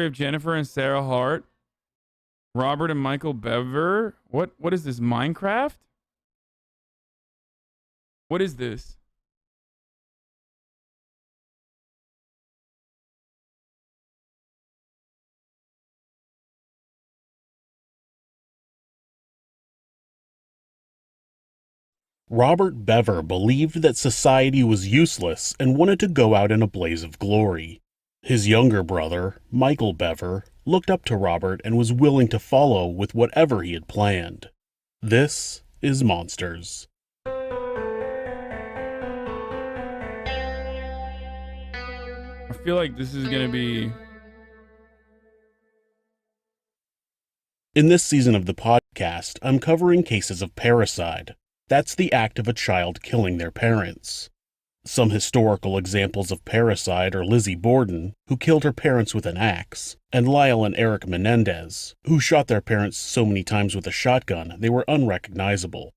story of Jennifer and Sarah Hart, Robert and Michael Bever. What is this? Minecraft? What is this? Robert Bever believed that society was useless and wanted to go out in a blaze of glory. His younger brother, Michael Bever, looked up to Robert and was willing to follow with whatever he had planned. This is Monsters. I feel like this is going to be... In this season of the podcast, I'm covering cases of parricide. That's the act of a child killing their parents. Some historical examples of parricide are Lizzie Borden, who killed her parents with an axe, and Lyle and Eric Menendez, who shot their parents so many times with a shotgun they were unrecognizable.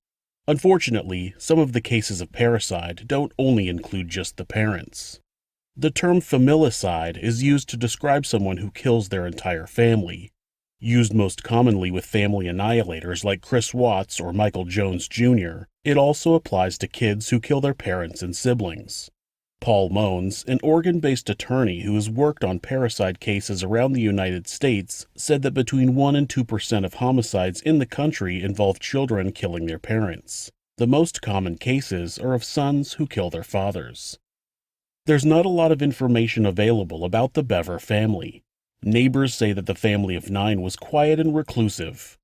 Unfortunately, some of the cases of parricide don't only include just the parents. The term familicide is used to describe someone who kills their entire family. Used most commonly with family annihilators like Chris Watts or Michael Jones Jr., it also applies to kids who kill their parents and siblings. Paul Mones, an Oregon-based attorney who has worked on parricide cases around the United States, said that between 1 and 2% of homicides in the country involve children killing their parents. The most common cases are of sons who kill their fathers. There's not a lot of information available about the Bever family. Neighbors say that the family of 9 was quiet and reclusive.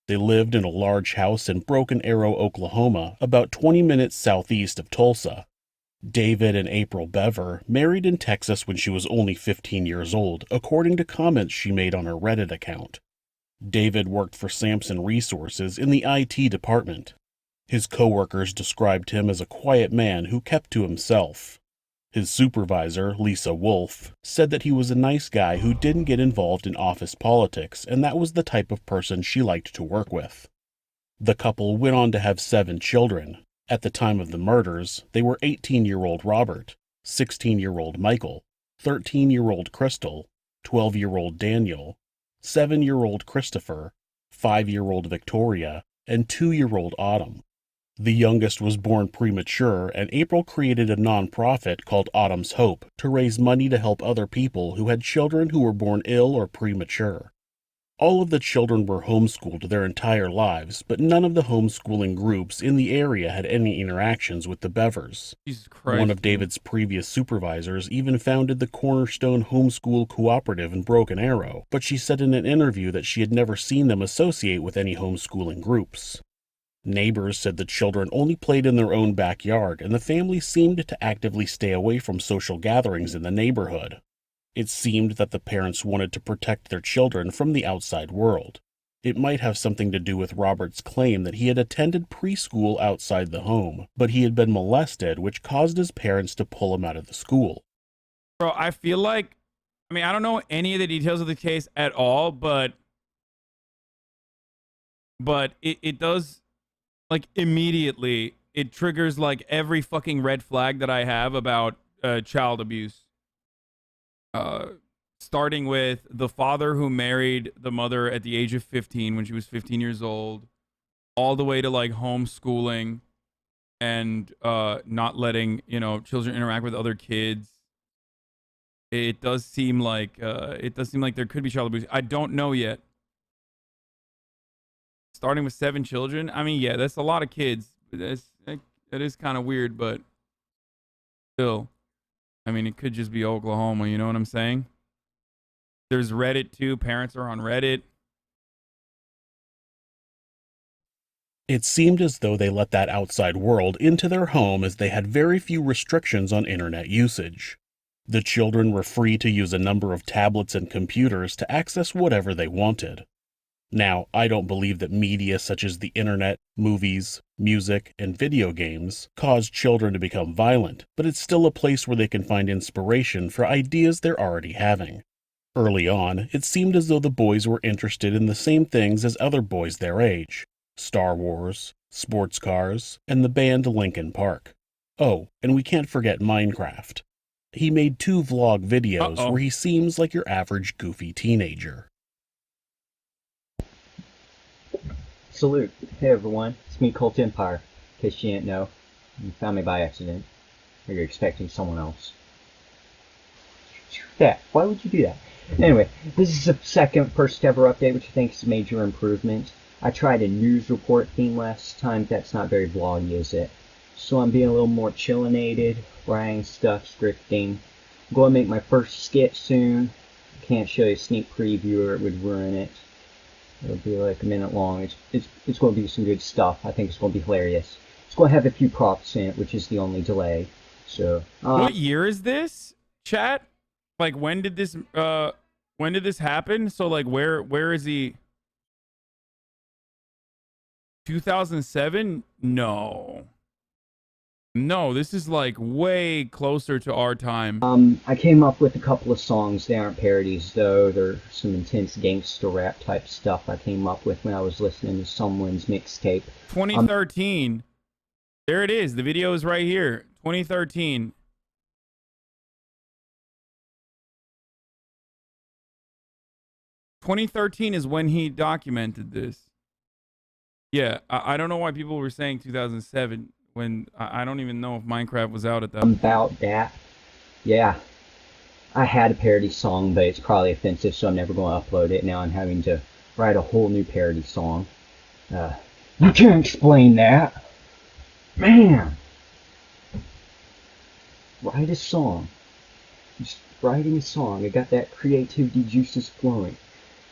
They lived in a large house in Broken Arrow, Oklahoma, about 20 minutes southeast of Tulsa. David and April Bever married in Texas when she was only 15 years old, according to comments she made on her Reddit account. David worked for Samson Resources in the IT department. His coworkers described him as a quiet man who kept to himself. His supervisor, Lisa Wolf, said that he was a nice guy who didn't get involved in office politics, and that was the type of person she liked to work with. The couple went on to have 7 children. At the time of the murders, they were 18-year-old Robert, 16-year-old Michael, 13-year-old Crystal, 12-year-old Daniel, 7-year-old Christopher, 5-year-old Victoria, and 2-year-old Autumn. The youngest was born premature, and April created a non-profit called Autumn's Hope to raise money to help other people who had children who were born ill or premature. All of the children were homeschooled their entire lives, but none of the homeschooling groups in the area had any interactions with the Bevers. Jesus Christ. One of David's previous supervisors even founded the Cornerstone Homeschool Cooperative in Broken Arrow, but she said in an interview that she had never seen them associate with any homeschooling groups. Neighbors said the children only played in their own backyard, and the family seemed to actively stay away from social gatherings in the neighborhood. It seemed that the parents wanted to protect their children from the outside world. It might have something to do with Robert's claim that he had attended preschool outside the home, but he had been molested, which caused his parents to pull him out of the school. Bro, I feel like, I mean, I don't know any of the details of the case at all, but it does, like, immediately, it triggers, like, every fucking red flag that I have about child abuse. Starting with the father who married the mother at the age of 15 when she was 15 years old, all the way to, like, homeschooling and not letting, you know, children interact with other kids. It does seem like there could be child abuse. I don't know yet. Starting with 7 children, I mean, yeah, that's a lot of kids. That is kind of weird, but still, I mean, it could just be Oklahoma, you know what I'm saying? There's Reddit too. Parents are on Reddit. It seemed as though they let that outside world into their home as they had very few restrictions on internet usage. The children were free to use a number of tablets and computers to access whatever they wanted. Now, I don't believe that media such as the internet, movies, music, and video games cause children to become violent, but it's still a place where they can find inspiration for ideas they're already having. Early on, it seemed as though the boys were interested in the same things as other boys their age: Star Wars, sports cars, and the band Linkin Park. Oh, and we can't forget Minecraft. He made 2 vlog videos Uh-oh. where he seems like your average goofy teenager. Salute. Hey everyone, it's me, Cult Empire. In case you didn't know, you found me by accident, or you're expecting someone else. Yeah, why would you do that? Anyway, this is the second first ever update, which I think is a major improvement. I tried a news report theme last time. That's not very vloggy, is it? So I'm being a little more chillinated, writing stuff, scripting. I'm going to make my first skit soon. Can't show you a sneak preview or it would ruin it. It'll be like a minute long. It's going to be some good stuff. I think it's going to be hilarious. It's going to have a few props in it, which is the only delay. So what year is this, chat? Like, when did this happen? So like, where is he? 2007? No, this is like way closer to our time. I came up with a couple of songs. They aren't parodies though. They're some intense gangster rap type stuff I came up with when I was listening to someone's mixtape. 2013. There it is. The video is right here. 2013. Is when he documented this. Yeah, I don't know why people were saying 2007 when I don't even know if Minecraft was out at that point. About that, yeah. I had a parody song, but it's probably offensive, so I'm never going to upload it. Now I'm having to write a whole new parody song. You can't explain that. Man! Write a song. Just writing a song. I got that creativity juices flowing.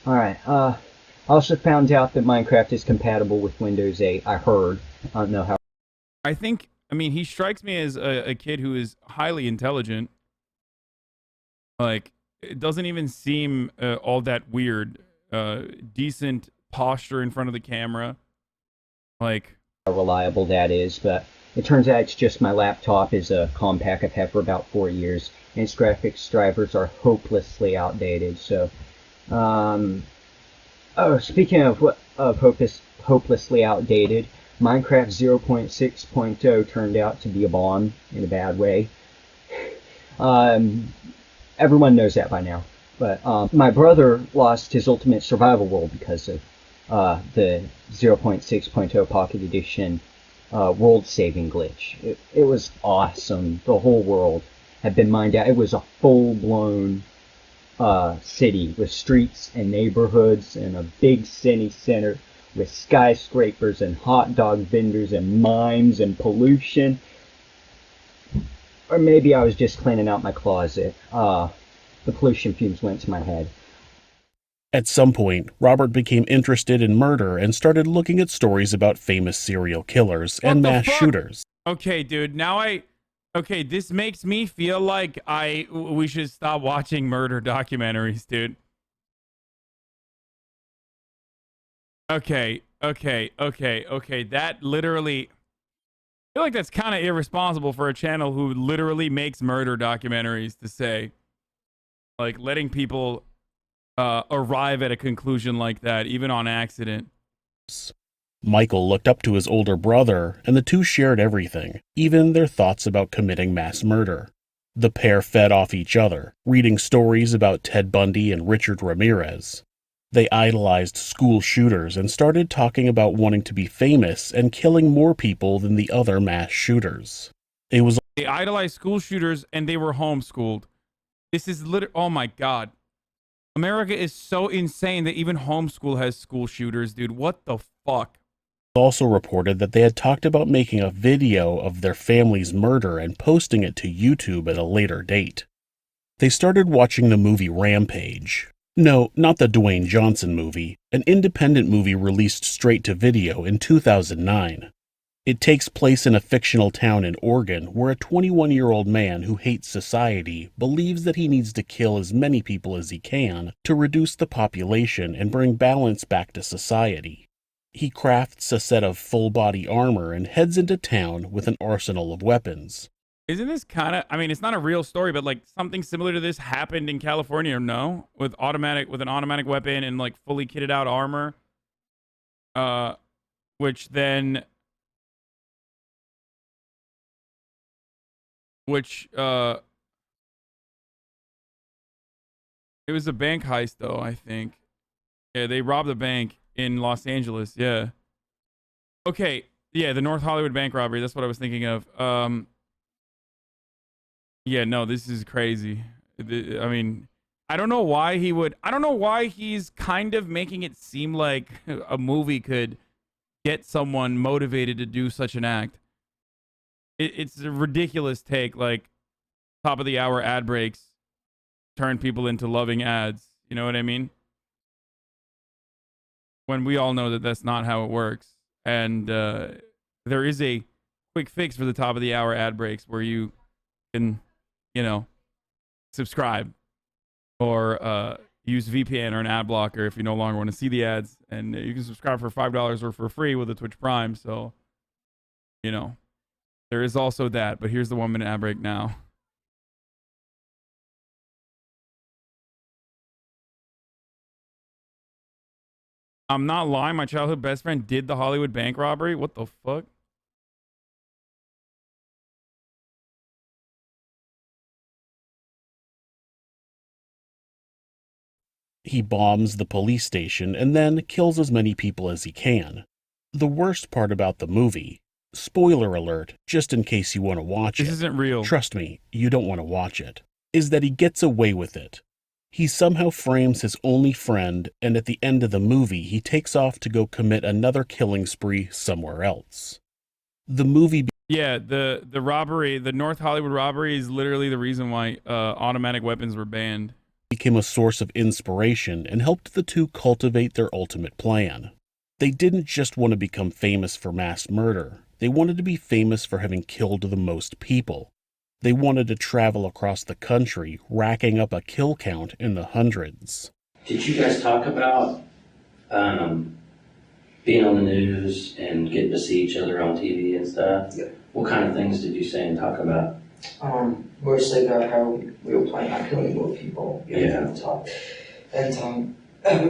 Alright, I also found out that Minecraft is compatible with Windows 8. I heard. I don't know how. I mean, he strikes me as a kid who is highly intelligent. Like, it doesn't even seem all that weird. Decent posture in front of the camera. Like, how reliable that is, but it turns out it's just my laptop is a compact I've had for about 4 years, and its graphics drivers are hopelessly outdated. So, speaking of hopelessly outdated, Minecraft 0.6.0 turned out to be a bomb in a bad way. Everyone knows that by now. But my brother lost his Ultimate Survival World because of the 0.6.0 Pocket Edition world saving glitch. It was awesome. The whole world had been mined out. It was a full-blown city with streets and neighborhoods and a big city center with skyscrapers and hot dog vendors and mimes and pollution. Or maybe I was just cleaning out my closet. The pollution fumes went to my head. At some point, Robert became interested in murder and started looking at stories about famous serial killers and mass shooters. Okay, dude, okay, this makes me feel like we should stop watching murder documentaries, dude. Okay. That literally, I feel like that's kind of irresponsible for a channel who literally makes murder documentaries to say, like, letting people arrive at a conclusion like that, even on accident. Michael looked up to his older brother, and the two shared everything, even their thoughts about committing mass murder. The pair fed off each other, reading stories about Ted Bundy and Richard Ramirez. They idolized school shooters and started talking about wanting to be famous and killing more people than the other mass shooters. They idolized school shooters and they were homeschooled. This is literally, oh my God. America is so insane that even homeschool has school shooters, dude. What the fuck? Also reported that they had talked about making a video of their family's murder and posting it to YouTube at a later date. They started watching the movie Rampage. No, not the Dwayne Johnson movie, an independent movie released straight to video in 2009. It takes place in a fictional town in Oregon where a 21-year-old man who hates society believes that he needs to kill as many people as he can to reduce the population and bring balance back to society. He crafts a set of full-body armor and heads into town with an arsenal of weapons. Isn't this kind of, I mean, it's not a real story, but like something similar to this happened in California, or no? With an automatic weapon and like fully kitted out armor. Which It was a bank heist, though, I think. Yeah, they robbed a bank in Los Angeles. Yeah. Okay. Yeah, the North Hollywood bank robbery. That's what I was thinking of. Yeah, no, this is crazy. I mean, I don't know why he would. I don't know why he's kind of making it seem like a movie could get someone motivated to do such an act. It's a ridiculous take. Like, top of the hour ad breaks turn people into loving ads. You know what I mean? When we all know that that's not how it works. And there is a quick fix for the top of the hour ad breaks where you can, you know, subscribe or use VPN or an ad blocker if you no longer want to see the ads. And you can subscribe for $5 or for free with a Twitch Prime. So, you know, there is also that. But here's the 1 minute ad break now. I'm not lying. My childhood best friend did the Hollywood bank robbery. What the fuck? He bombs the police station and then kills as many people as he can. The worst part about the movie, spoiler alert, just in case you want to watch it. This isn't real. Trust me, you don't want to watch it. Is that he gets away with it. He somehow frames his only friend, and at the end of the movie, he takes off to go commit another killing spree somewhere else. The movie... Yeah, the robbery, the North Hollywood robbery is literally the reason why automatic weapons were banned. Became a source of inspiration and helped the two cultivate their ultimate plan. They didn't just want to become famous for mass murder. They wanted to be famous for having killed the most people. They wanted to travel across the country, racking up a kill count in the hundreds. Did you guys talk about being on the news and getting to see each other on TV and stuff? Yeah. What kind of things did you say and talk about? Mostly about how we were planning on killing more people. Yeah. Talk. And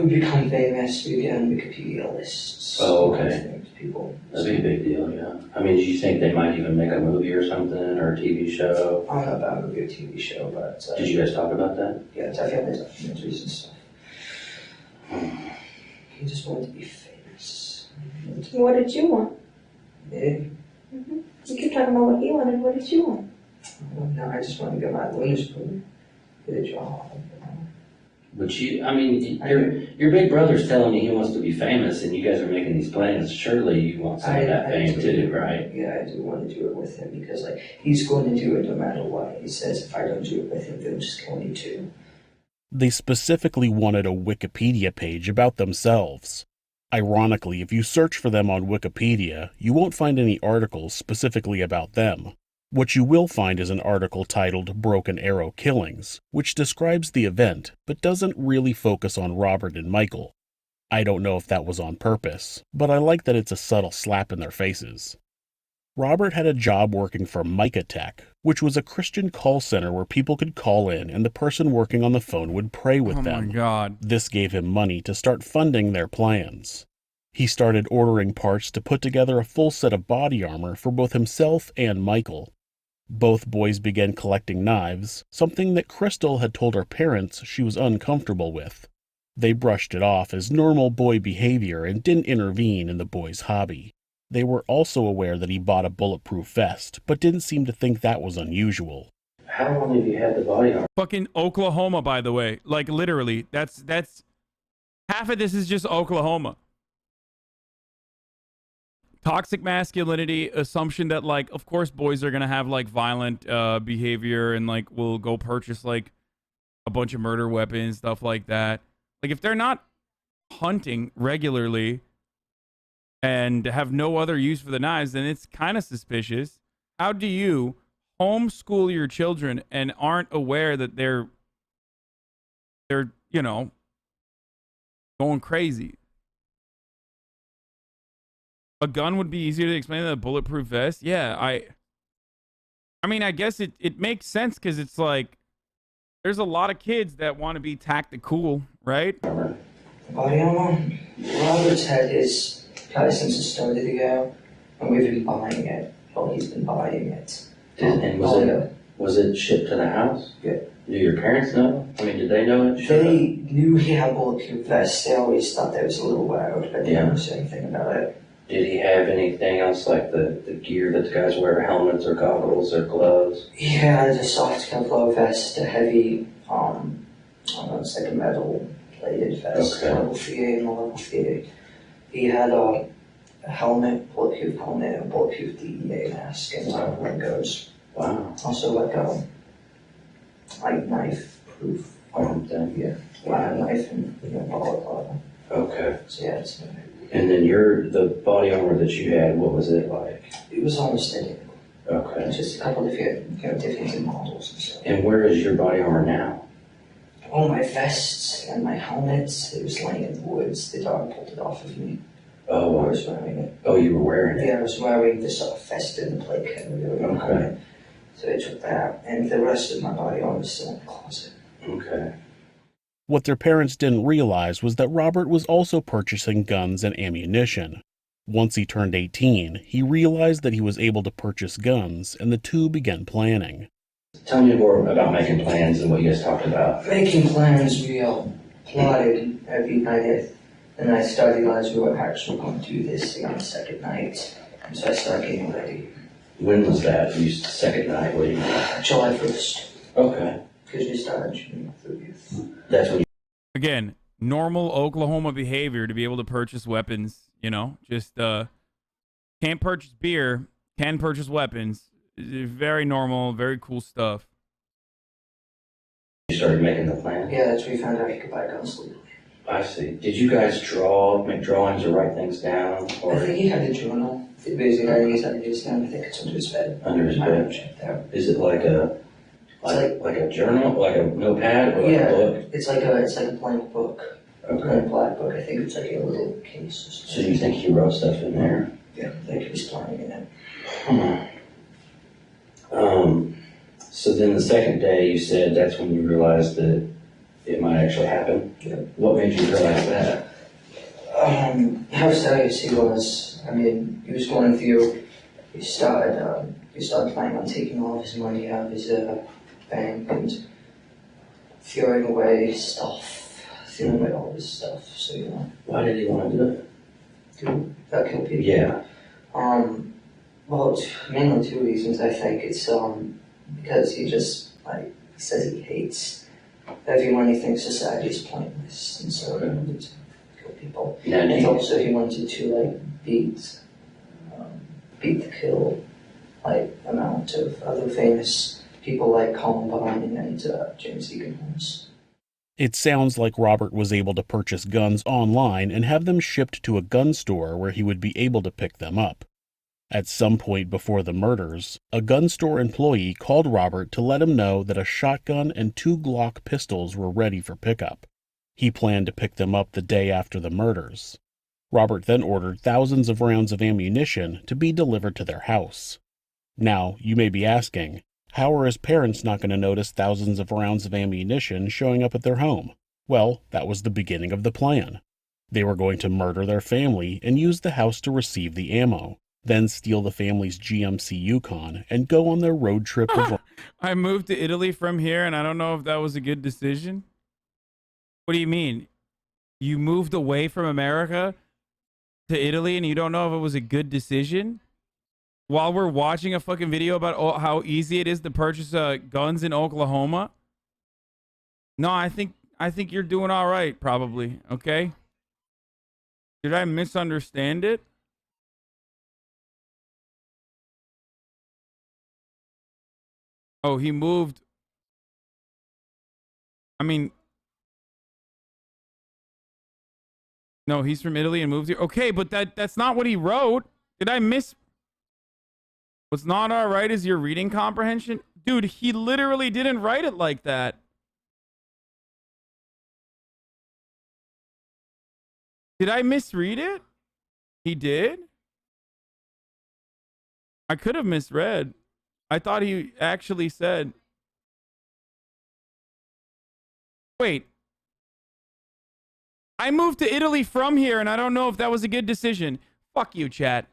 we become famous, we get on Wikipedia lists. Oh, okay. Things, people. That'd be a big deal, yeah. I mean, do you think they might even make a movie or something, or a TV show? I don't know about a movie or TV show, but... Did you guys talk about that? Yeah, it's definitely documentaries and stuff. He just wanted to be famous. What did you want? Me? Mm-hmm. You keep talking about what he wanted. What did you want? No, I just want to get my winners spoon. Get a job. But you, I mean, your big brother's telling you he wants to be famous, and you guys are making these plans. Surely you want some of that fame too, right? Yeah, I do want to do it with him because, like, he's going to do it no matter what. He says if I don't do it with him, they'll just kill me too. They specifically wanted a Wikipedia page about themselves. Ironically, if you search for them on Wikipedia, you won't find any articles specifically about them. What you will find is an article titled Broken Arrow Killings, which describes the event, but doesn't really focus on Robert and Michael. I don't know if that was on purpose, but I like that it's a subtle slap in their faces. Robert had a job working for Micah Tech, which was a Christian call center where people could call in and the person working on the phone would pray with them. Oh my God. This gave him money to start funding their plans. He started ordering parts to put together a full set of body armor for both himself and Michael. Both boys began collecting knives, something that Crystal had told her parents she was uncomfortable with. They brushed it off as normal boy behavior and didn't intervene in the boy's hobby. They were also aware that he bought a bulletproof vest, but didn't seem to think that was unusual. How long have you had the body armor? Fucking Oklahoma, by the way. Like, literally. That's half of this is just Oklahoma. Toxic masculinity, assumption that, like, of course boys are gonna have, like, violent behavior and, like, will go purchase, like, a bunch of murder weapons, stuff like that. Like, if they're not hunting regularly and have no other use for the knives, then it's kind of suspicious. How do you homeschool your children and aren't aware that they're you know, going crazy? A gun would be easier to explain than a bulletproof vest. Yeah, I mean, I guess it makes sense because it's like there's a lot of kids that want to be tactical, right? Body armor? Robert's had his probably since it started ago, and we've been buying it. Well, he's been buying it. And was it shipped to the house? Yeah. Do your parents know? I mean, did they know it? They knew he had bulletproof vests. They always thought that was a little wild, but they never said anything about it. Did he have anything else like the gear that the guys wear, helmets or goggles or gloves? He had a soft Kevlar vest, a heavy, I don't know, it's like a metal plated vest, level 3A and a level 3A. He had a helmet, bulletproof helmet, a bulletproof DEA mask, and windows. Wow. Also like a knife-proof arm thing. Yeah. Wow. Knife and balaclava. Okay. So yeah, it's and then the body armor that you had, what was it like? it was almost identical. Okay. It's just a couple of different models and stuff. And where is your body armor now? All my vests and my helmets, it was laying in the woods. The dog pulled it off of me. Oh, I was wearing it. Oh, you were wearing it? Yeah, I was wearing the sort of vest and the plate carrier and helmet. So they took that, and the rest of my body armor was still in the closet. Okay. What their parents didn't realize was that Robert was also purchasing guns and ammunition. Once he turned 18, he realized that he was able to purchase guns, and the two began planning. Tell me more about making plans and what you guys talked about. Making plans, we plotted every night, and I started realizing we were actually going to do this on the second night. And so I started getting ready. When was that? You second night? What do you mean? July 1st. Okay. Because we started June 30th. That's when you... Again, normal Oklahoma behavior to be able to purchase weapons, you know, just can't purchase beer, can purchase weapons. Very normal, very cool stuff. You started making the plan? Yeah, that's where we found out you could buy guns legally. I see. Did you guys make drawings or write things down? Or I think he had a journal. It basically had his ideas down. I think it's under his bed. Under his bed? Check there. Is it like a journal, like a notepad, or like a book? It's like a blank book. Okay. Blank black book. I think it's like a little case or something. So you think he wrote stuff in there? Yeah, I think he was planning in it. So then the second day you said that's when you realized that it might actually happen? Yeah. What made you realize that? How serious he was. I mean, he was going through, he started planning on taking all of his money out of his bank and throwing away all of his stuff, so you know. Why did he want to do it? To kill people? Yeah. Well, mainly two reasons, I think. It's because he just, he says he hates everyone. He thinks society is pointless, and so he wanted to kill people. Now, And also he wanted to, beat the kill, amount of other famous people like Columbine and James Deacon Holmes. It sounds like Robert was able to purchase guns online and have them shipped to a gun store where he would be able to pick them up. At some point before the murders, a gun store employee called Robert to let him know that a shotgun and 2 Glock pistols were ready for pickup. He planned to pick them up the day after the murders. Robert then ordered thousands of rounds of ammunition to be delivered to their house. Now, you may be asking, how are his parents not going to notice thousands of rounds of ammunition showing up at their home? Well, that was the beginning of the plan. They were going to murder their family and use the house to receive the ammo, then steal the family's GMC Yukon and go on their road trip. I moved to Italy from here, and I don't know if that was a good decision. What do you mean? You moved away from America to Italy, and you don't know if it was a good decision? While we're watching a fucking video about how easy it is to purchase guns in Oklahoma? No, I think you're doing all right, probably. Okay? Did I misunderstand it? Oh, he moved. I mean, no, he's from Italy and moved here. Okay, but that's not what he wrote. Did I miss? What's not all right is your reading comprehension? Dude, he literally didn't write it like that. Did I misread it? He did? I could have misread. I thought he actually said... Wait. I moved to Italy from here, and I don't know if that was a good decision. Fuck you, chat.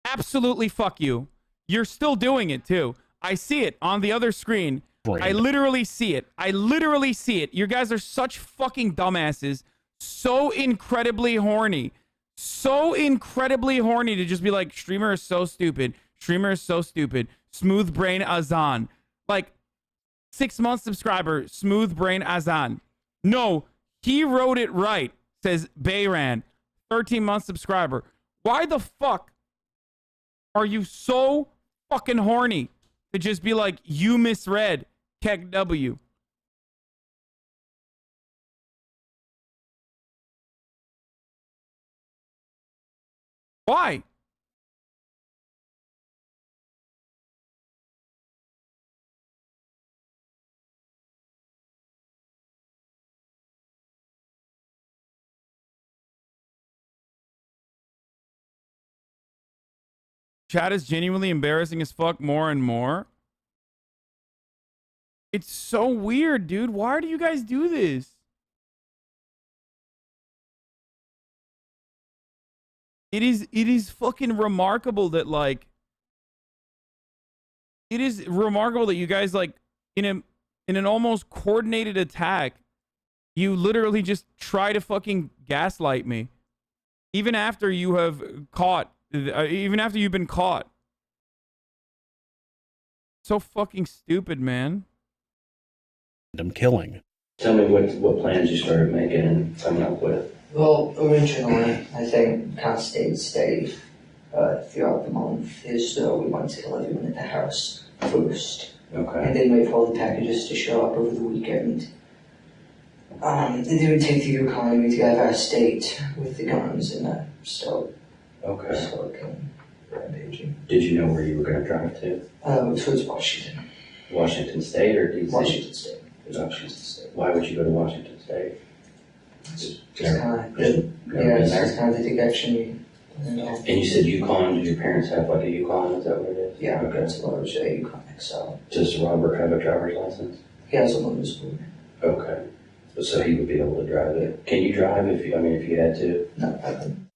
Absolutely fuck you. You're still doing it too. I see it on the other screen. Brain. I literally see it. I literally see it. You guys are such fucking dumbasses. So incredibly horny. So incredibly horny to just be like, streamer is so stupid. Streamer is so stupid. Smooth brain Hasan. Like, 6 month subscriber, Smooth brain Hasan. No, he wrote it right, says Bayran. 13 month subscriber. Why the fuck are you so fucking horny to just be like, you misread Keck W? Why? Chat is genuinely embarrassing as fuck more and more. It's so weird, dude. Why do you guys do this? It is fucking remarkable that, like, it is remarkable that you guys, like, in an almost coordinated attack, you literally just try to fucking gaslight me. Even after you have caught, even after you've been caught. So fucking stupid, man. Killing. Tell me what plans you started making and coming up with. Well, originally, I think kind of stayed steady throughout the month. Is we wanted to kill everyone at the house first. Okay. And then wait for all the packages to show up over the weekend. And then we take the economy to get out of our state with the guns and start killing, rampaging. Did you know where you were going to drive to? Towards Washington. Washington State or DC? Washington State. Washington State. Why would you go to Washington State? Just kind of, it's kind of the direction we. And you said Yukon. Did your parents have like a Yukon? Is that what it is? Yeah, okay. it's a large Yukon XL. Does Robert have a driver's license? He has a motor's board. Okay. So he would be able to drive it. Can you drive if you had to? No, I couldn't.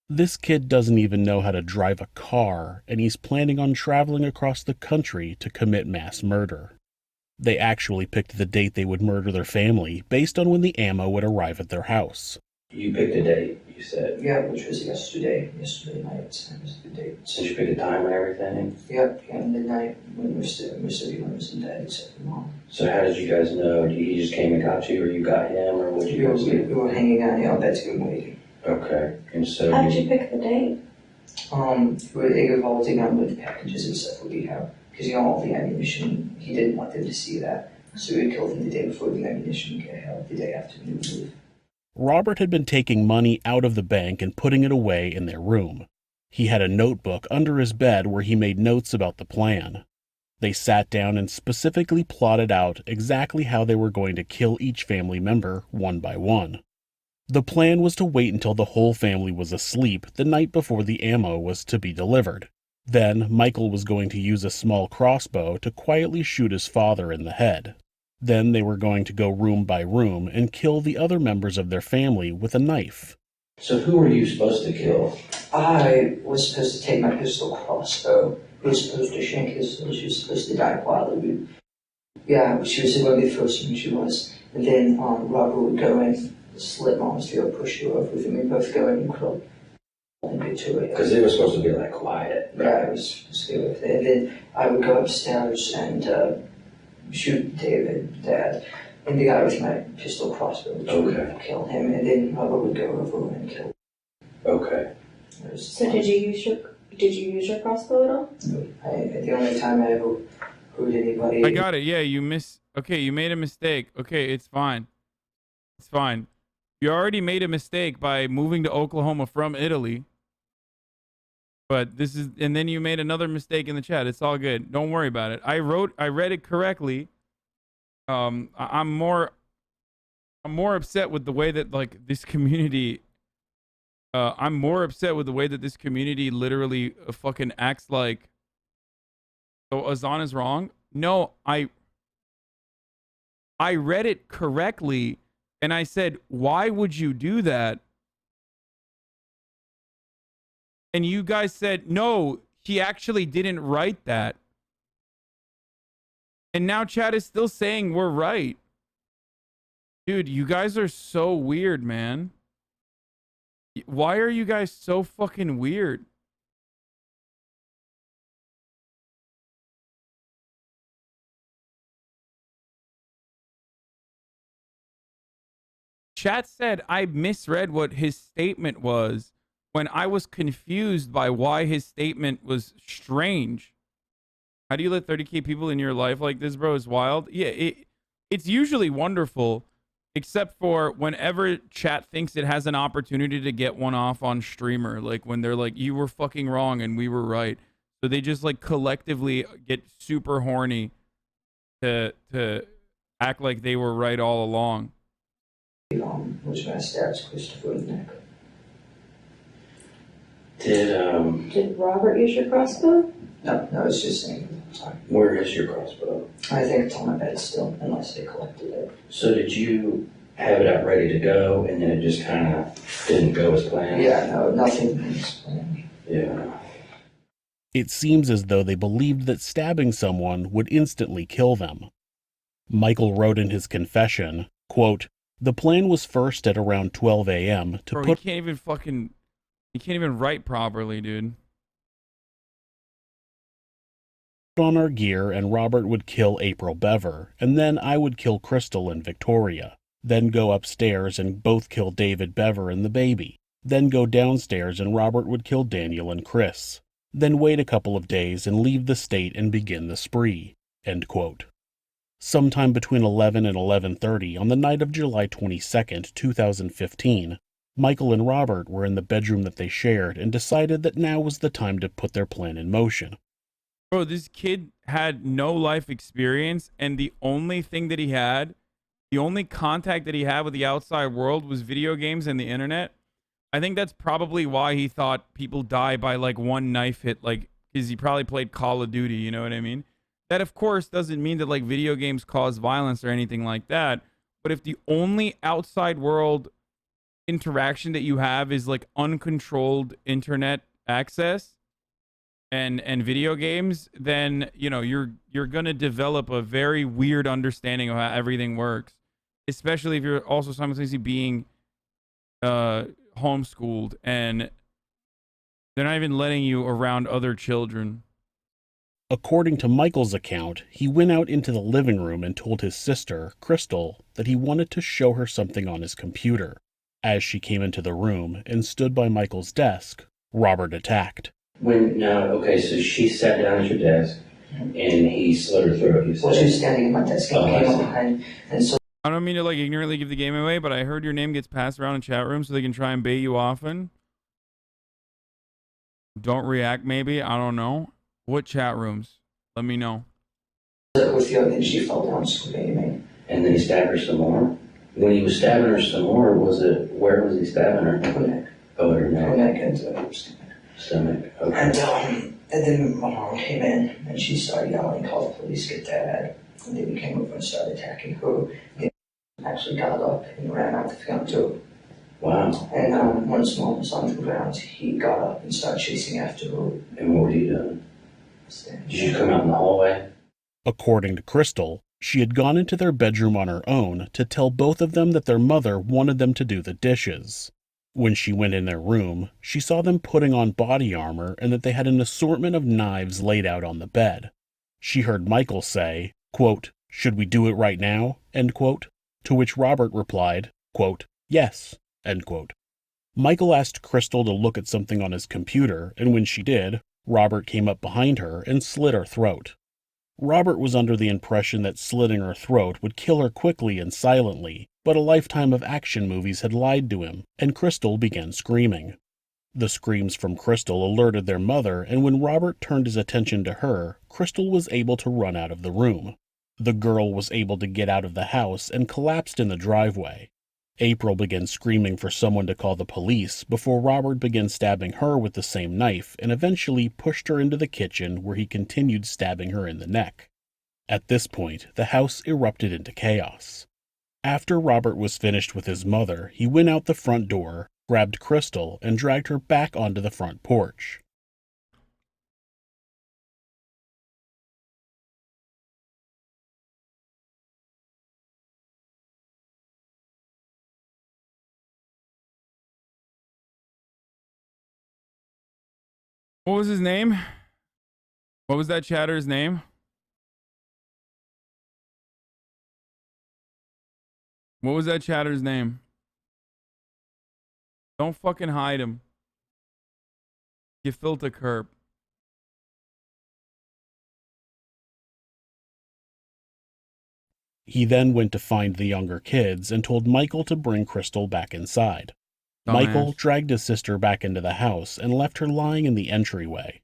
This kid doesn't even know how to drive a car, and he's planning on traveling across the country to commit mass murder. They actually picked the date they would murder their family based on when the ammo would arrive at their house. You picked a date, you said? Yeah, which was yesterday night. That was the date. Did you pick a time and everything? Yep, yeah, midnight when most of everyone was in bed except for Mom. So how did you guys know? He just came and got you, or you got him, or what did you guys do? We were hanging out in our bedroom waiting. Okay, and so... How did you pick the date? It revolved around with the packages and stuff we have. Because, all the ammunition, he didn't want them to see that. So we killed him the day before the ammunition get out, the day after the move. Robert had been taking money out of the bank and putting it away in their room. He had a notebook under his bed where he made notes about the plan. They sat down and specifically plotted out exactly how they were going to kill each family member one by one. The plan was to wait until the whole family was asleep the night before the ammo was to be delivered. Then, Michael was going to use a small crossbow to quietly shoot his father in the head. Then they were going to go room by room and kill the other members of their family with a knife. So who were you supposed to kill? I was supposed to take my pistol crossbow. We were supposed to shank his soul. She was supposed to die quietly. Yeah, she was going to be the first one, she was. And then Robert would go in, slit Mom's throat, push her over with him. We both go in and crawl. Because it was supposed to be like quiet. Right? Yeah, it was supposed to be with it. And then I would go upstairs and shoot David, Dad, and the guy with my pistol crossbow, which would kill him. And then Robert would go over and kill him. Okay. So did you use your crossbow at all? No. The only time I ever heard anybody. I got it. Yeah, you made a mistake. Okay, it's fine. It's fine. You already made a mistake by moving to Oklahoma from Italy. But and then you made another mistake in the chat. It's all good. Don't worry about it. I read it correctly. I'm more upset with the way that, like, this community, I'm more upset with the way that this community literally fucking acts like, so Hasan is wrong. No, I read it correctly, and I said, why would you do that? And you guys said, no, She actually didn't write that. And now chat is still saying we're right. Dude, you guys are so weird, man. Why are you guys so fucking weird? Chat said I misread what his statement was when I was confused by why his statement was strange. How do you let 30K people in your life like this, bro? Is wild. Yeah, it's usually wonderful, except for whenever chat thinks it has an opportunity to get one off on streamer, like when they're like, you were fucking wrong and we were right. So they just like collectively get super horny to act like they were right all along. Was gonna stab Christopher in the neck. Did Robert use your crossbow? No, it's just saying. Sorry. Where is your crossbow? I think it's on my bed still, unless they collected it. So did you have it out ready to go, and then it just kind of didn't go as planned? Yeah, no, nothing is planned. Yeah. It seems as though they believed that stabbing someone would instantly kill them. Michael wrote in his confession, quote, "The plan was first at around 12 a.m. to Bro, put..." he can't even write properly, dude. "On our gear, and Robert would kill April Bever, and then I would kill Crystal and Victoria. Then go upstairs and both kill David Bever and the baby. Then go downstairs and Robert would kill Daniel and Chris. Then wait a couple of days and leave the state and begin the spree." End quote. Sometime between 11 and 11:30 on the night of July 22nd, 2015, Michael and Robert were in the bedroom that they shared and decided that now was the time to put their plan in motion. Bro, this kid had no life experience, and the only thing that he had, the only contact that he had with the outside world was video games and the internet. I think that's probably why he thought people die by like one knife hit, like, because he probably played Call of Duty, you know what I mean? That, of course, doesn't mean that like video games cause violence or anything like that. But if the only outside world interaction that you have is like uncontrolled internet access and video games, then you know you're gonna develop a very weird understanding of how everything works, especially if you're also simultaneously being homeschooled and they're not even letting you around other children. According to Michael's account, he went out into the living room and told his sister, Crystal, that he wanted to show her something on his computer. As she came into the room and stood by Michael's desk, Robert attacked. So she sat down at your desk, and he slit her throat, you said? Well, she was standing at my desk and came up behind, and so... I don't mean to like ignorantly give the game away, but I heard your name gets passed around in chat rooms so they can try and bait you often. Don't react, maybe. I don't know. What chat rooms? Let me know. With you, and then she fell down screaming. And then he stabbed her some more? When he was stabbing her some more, where was he stabbing her? Her neck. Oh, her neck. Her neck and her stomach. Stomach, okay. And then my mom came in, and she started yelling, "Call the police, get dad." And then he came over and started attacking her. He actually got up and ran out the front door. Wow. And once mom was on the ground, he got up and started chasing after her. And what were you doing? Did you come out in the hallway? According to Crystal, she had gone into their bedroom on her own to tell both of them that their mother wanted them to do the dishes. When she went in their room, she saw them putting on body armor and that they had an assortment of knives laid out on the bed. She heard Michael say, quote, "Should we do it right now?" End quote. To which Robert replied, quote, "Yes." End quote. Michael asked Crystal to look at something on his computer, and when she did, Robert came up behind her and slit her throat. Robert was under the impression that slitting her throat would kill her quickly and silently, but a lifetime of action movies had lied to him, and Crystal began screaming. The screams from Crystal alerted their mother, and when Robert turned his attention to her, Crystal was able to run out of the room. The girl was able to get out of the house and collapsed in the driveway. April began screaming for someone to call the police before Robert began stabbing her with the same knife and eventually pushed her into the kitchen where he continued stabbing her in the neck. At this point, the house erupted into chaos. After Robert was finished with his mother, he went out the front door, grabbed Crystal, and dragged her back onto the front porch. What was his name? What was that chatter's name? What was that chatter's name? Don't fucking hide him. You filter curb. He then went to find the younger kids and told Michael to bring Crystal back inside. Dumbass. Michael dragged his sister back into the house and left her lying in the entryway.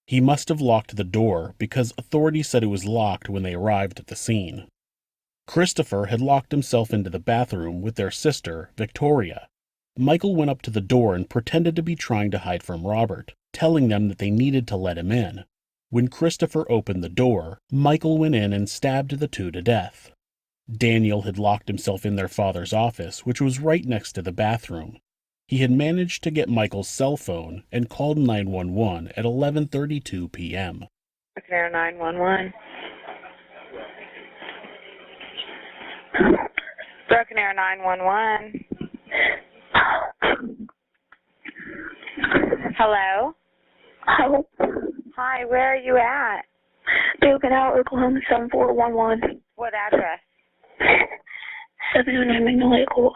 He must have locked the door because authorities said it was locked when they arrived at the scene. Christopher had locked himself into the bathroom with their sister, Victoria. Michael went up to the door and pretended to be trying to hide from Robert, telling them that they needed to let him in. When Christopher opened the door, Michael went in and stabbed the two to death. Daniel had locked himself in their father's office, which was right next to the bathroom. He had managed to get Michael's cell phone and called 911 at 11:32 p.m. Okay, 911. Broken Arrow 911. Hello? Hello. Hi, where are you at? Broken Arrow, Oklahoma 7411. What address? 709 Magnolia Court.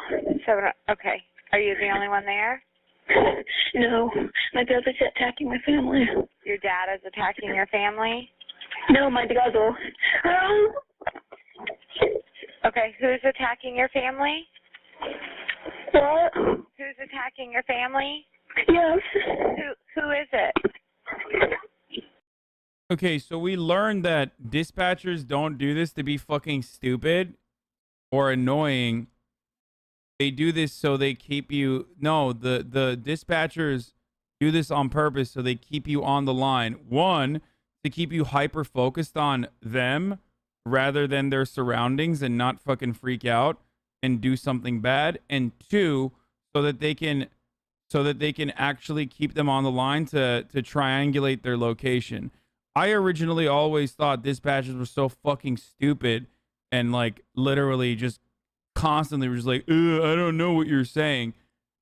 Okay. Are you the only one there? No, my brother's attacking my family. Your dad is attacking your family? No, my brother. Okay, who's attacking your family? What? Who's attacking your family? Yes. Who is it? Okay, so we learned that dispatchers don't do this to be fucking stupid or annoying. They do this so they keep you... No, the dispatchers do this on purpose so they keep you on the line. One, to keep you hyper-focused on them rather than their surroundings and not fucking freak out and do something bad. And two, so that they can actually keep them on the line to triangulate their location. I originally always thought dispatchers were so fucking stupid and like literally just constantly were just like, I don't know what you're saying.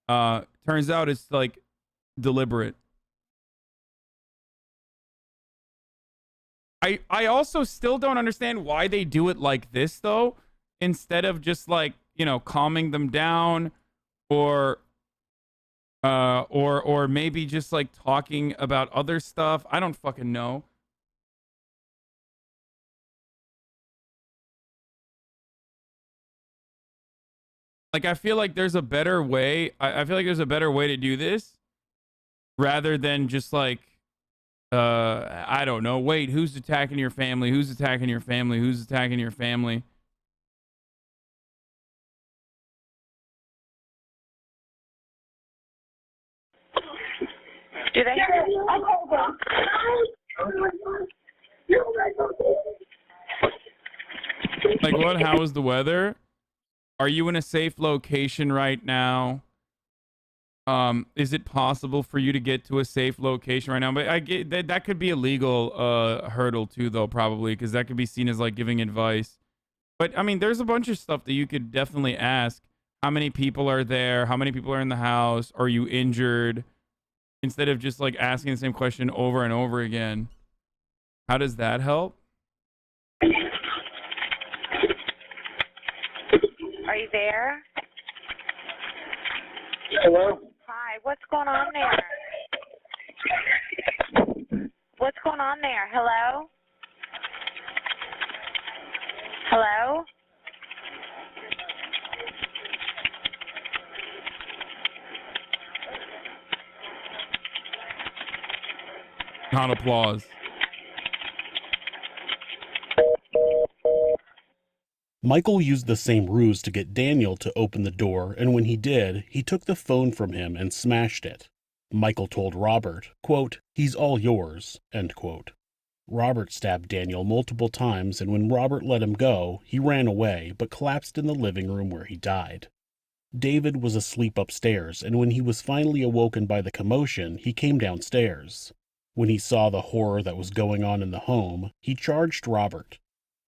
Turns out it's like deliberate. I also still don't understand why they do it like this though, instead of just like, you know, calming them down or maybe just like talking about other stuff. I don't fucking know. Like, I feel like there's a better way. I feel like there's a better way to do this rather than just like, I don't know. Wait, who's attacking your family? Who's attacking your family? Who's attacking your family? Do they? Like what? How is the weather? Are you in a safe location right now? Is it possible for you to get to a safe location right now? But I get that could be a legal hurdle too, though, probably, because that could be seen as like giving advice. But I mean, there's a bunch of stuff that you could definitely ask. How many people are there? How many people are in the house? Are you injured? Instead of just like asking the same question over and over again. How does that help? Are you there? Hello? Hi, what's going on there? What's going on there? Hello? Hello? Not applause. Michael used the same ruse to get Daniel to open the door, and when he did, he took the phone from him and smashed it. Michael told Robert, quote, "He's all yours," end quote. Robert stabbed Daniel multiple times, and when Robert let him go, he ran away, but collapsed in the living room where he died. David was asleep upstairs, and when he was finally awoken by the commotion, he came downstairs. When he saw the horror that was going on in the home, he charged Robert.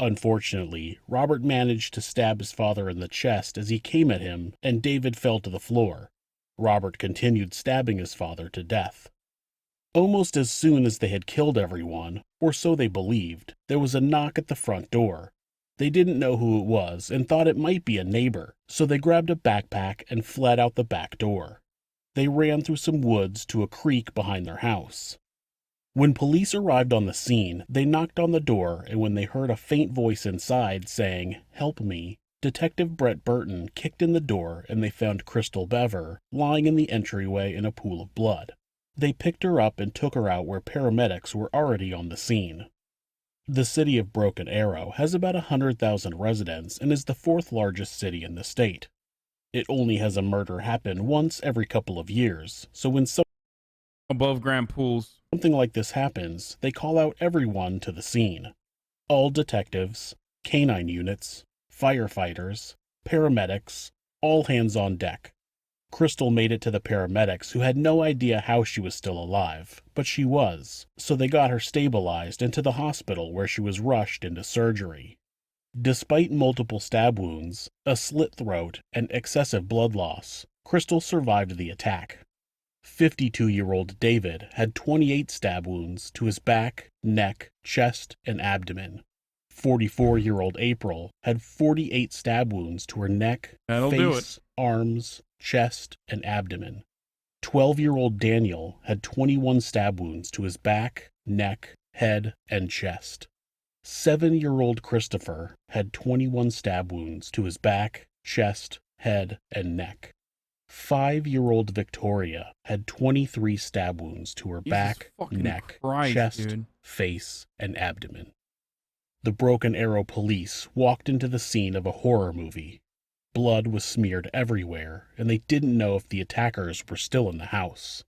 Unfortunately, Robert managed to stab his father in the chest as he came at him, and David fell to the floor. Robert continued stabbing his father to death. Almost as soon as they had killed everyone, or so they believed, there was a knock at the front door. They didn't know who it was and thought it might be a neighbor, so they grabbed a backpack and fled out the back door. They ran through some woods to a creek behind their house. When police arrived on the scene, they knocked on the door, and when they heard a faint voice inside saying, "Help me," Detective Brett Burton kicked in the door and they found Crystal Bever lying in the entryway in a pool of blood. They picked her up and took her out where paramedics were already on the scene. The city of Broken Arrow has about 100,000 residents and is the fourth largest city in the state. It only has a murder happen once every couple of years, so when Above ground pools. something like this happens, they call out everyone to the scene. All detectives, canine units, firefighters, paramedics, all hands on deck. Crystal made it to the paramedics who had no idea how she was still alive, but she was, so they got her stabilized into the hospital where she was rushed into surgery. Despite multiple stab wounds, a slit throat, and excessive blood loss, Crystal survived the attack. 52-year-old David had 28 stab wounds to his back, neck, chest, and abdomen. 44-year-old April had 48 stab wounds to her neck, face, arms, chest, and abdomen. 12-year-old Daniel had 21 stab wounds to his back, neck, head, and chest. 7-year-old Christopher had 21 stab wounds to his back, chest, head, and neck. 5-year-old Victoria had 23 stab wounds to her back, neck, chest, face, and abdomen. The Broken Arrow police walked into the scene of a horror movie. Blood was smeared everywhere, and they didn't know if the attackers were still in the house.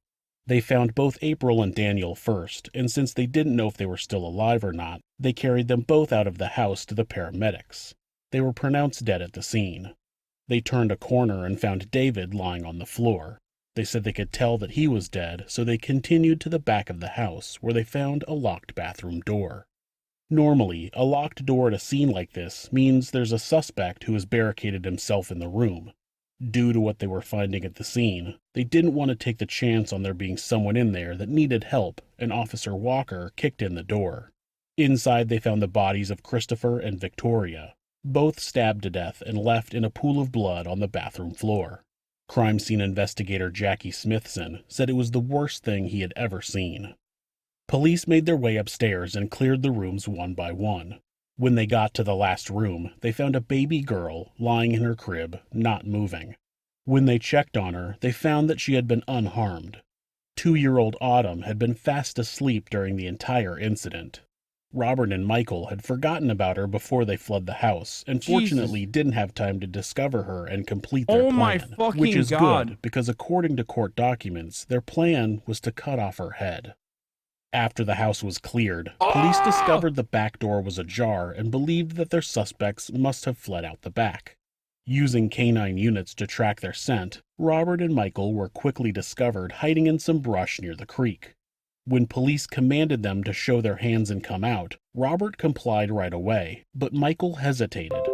They found both April and Daniel first, and since they didn't know if they were still alive or not, they carried them both out of the house to the paramedics. They were pronounced dead at the scene. They turned a corner and found David lying on the floor. They said they could tell that he was dead, so they continued to the back of the house, where they found a locked bathroom door. Normally, a locked door at a scene like this means there's a suspect who has barricaded himself in the room. Due to what they were finding at the scene, they didn't want to take the chance on there being someone in there that needed help, and Officer Walker kicked in the door. Inside, they found the bodies of Christopher and Victoria, both stabbed to death and left in a pool of blood on the bathroom floor. Crime scene investigator Jackie Smithson said it was the worst thing he had ever seen. Police made their way upstairs and cleared the rooms one by one. When they got to the last room, they found a baby girl lying in her crib, not moving. When they checked on her, they found that she had been unharmed. 2-year-old Autumn had been fast asleep during the entire incident. Robert and Michael had forgotten about her before they fled the house, and fortunately didn't have time to discover her and complete their plan, which is good because according to court documents, their plan was to cut off her head. After the house was cleared, police discovered the back door was ajar and believed that their suspects must have fled out the back. Using canine units to track their scent, Robert and Michael were quickly discovered hiding in some brush near the creek. When police commanded them to show their hands and come out, Robert complied right away, but Michael hesitated.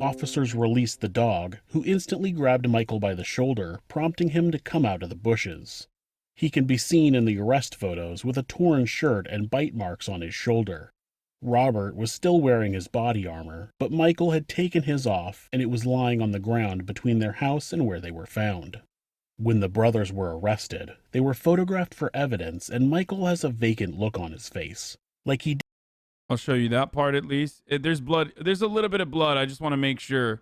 Officers released the dog, who instantly grabbed Michael by the shoulder, prompting him to come out of the bushes. He can be seen in the arrest photos with a torn shirt and bite marks on his shoulder. Robert was still wearing his body armor, but Michael had taken his off and it was lying on the ground between their house and where they were found. When the brothers were arrested, they were photographed for evidence and Michael has a vacant look on his face, like he did. I'll show you that part at least. There's blood. There's a little bit of blood. I just want to make sure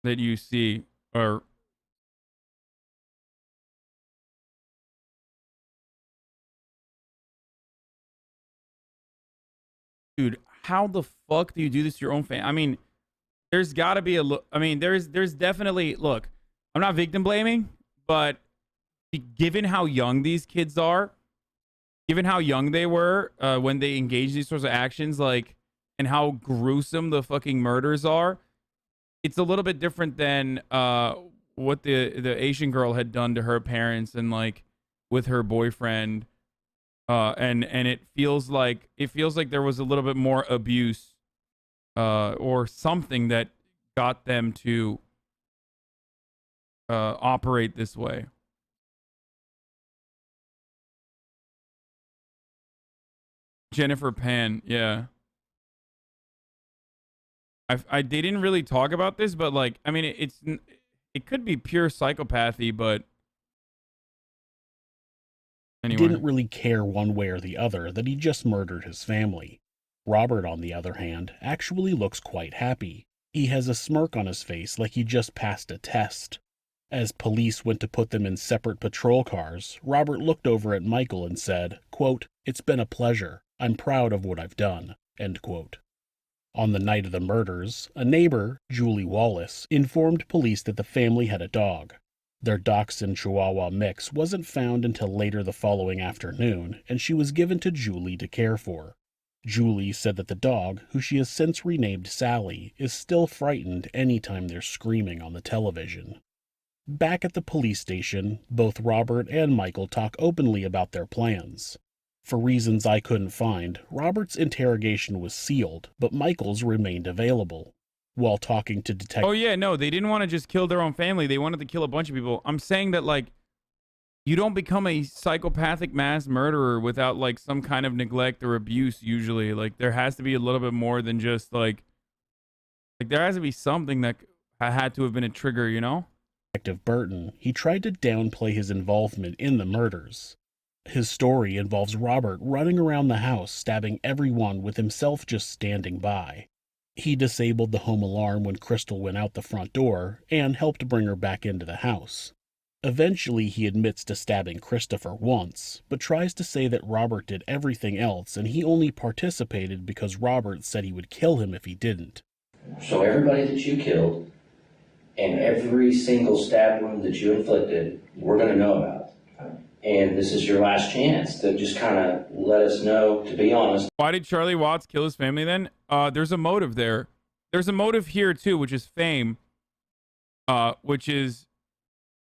that you see or... Dude, how the fuck do you do this to your own family? I mean, there's got to be a look. I mean, there's definitely, look, I'm not victim blaming, but given how young these kids are, given how young they were when they engaged these sorts of actions, like, and how gruesome the fucking murders are, it's a little bit different than what the Asian girl had done to her parents and like with her boyfriend. And it feels like there was a little bit more abuse or something that got them to operate this way. Jennifer Pan, yeah. They didn't really talk about this, but like, I mean, it could be pure psychopathy, but He anyway. didn't really care one way or the other that he just murdered his family. Robert, on the other hand, actually looks quite happy. He has a smirk on his face like he just passed a test. As police went to put them in separate patrol cars, Robert looked over at Michael and said, quote, "It's been a pleasure. I'm proud of what I've done." End quote. On the night of the murders, a neighbor, Julie Wallace, informed police that the family had a dog. Their Dachshund Chihuahua mix wasn't found until later the following afternoon, and she was given to Julie to care for. Julie said that the dog, who she has since renamed Sally, is still frightened anytime they're screaming on the television. Back at the police station, both Robert and Michael talk openly about their plans. For reasons I couldn't find, Robert's interrogation was sealed, but Michael's remained available. While talking to detectives... Oh, yeah, no, they didn't want to just kill their own family. They wanted to kill a bunch of people. I'm saying that, like, you don't become a psychopathic mass murderer without, like, some kind of neglect or abuse, usually. Like, there has to be a little bit more than just, like there has to be something that had to have been a trigger, you know? Detective Burton, he tried to downplay his involvement in the murders. His story involves Robert running around the house stabbing everyone with himself just standing by. He disabled the home alarm when Crystal went out the front door and helped bring her back into the house. Eventually, he admits to stabbing Christopher once, but tries to say that Robert did everything else and he only participated because Robert said he would kill him if he didn't. So everybody that you killed and every single stab wound that you inflicted, we're going to know about. And this is your last chance to just kind of let us know, to be honest. Why did Charlie Watts kill his family then? There's a motive there. There's a motive here too, which is fame, which is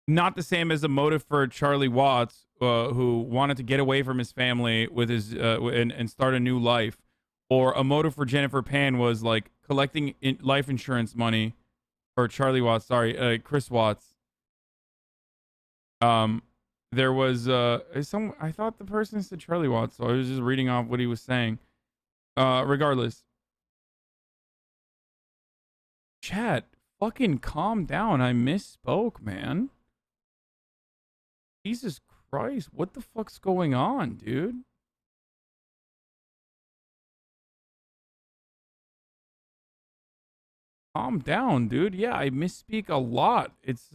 not the same as a motive for Charlie Watts, who wanted to get away from his family with his and start a new life. Or a motive for Jennifer Pan was like collecting life insurance money, or Charlie Watts, sorry, Chris Watts. There was I thought the person said Charlie Watts, so I was just reading off what he was saying. Regardless. Chat, fucking calm down. I misspoke, man. Jesus Christ, what the fuck's going on, dude? Calm down, dude. Yeah, I misspeak a lot. It's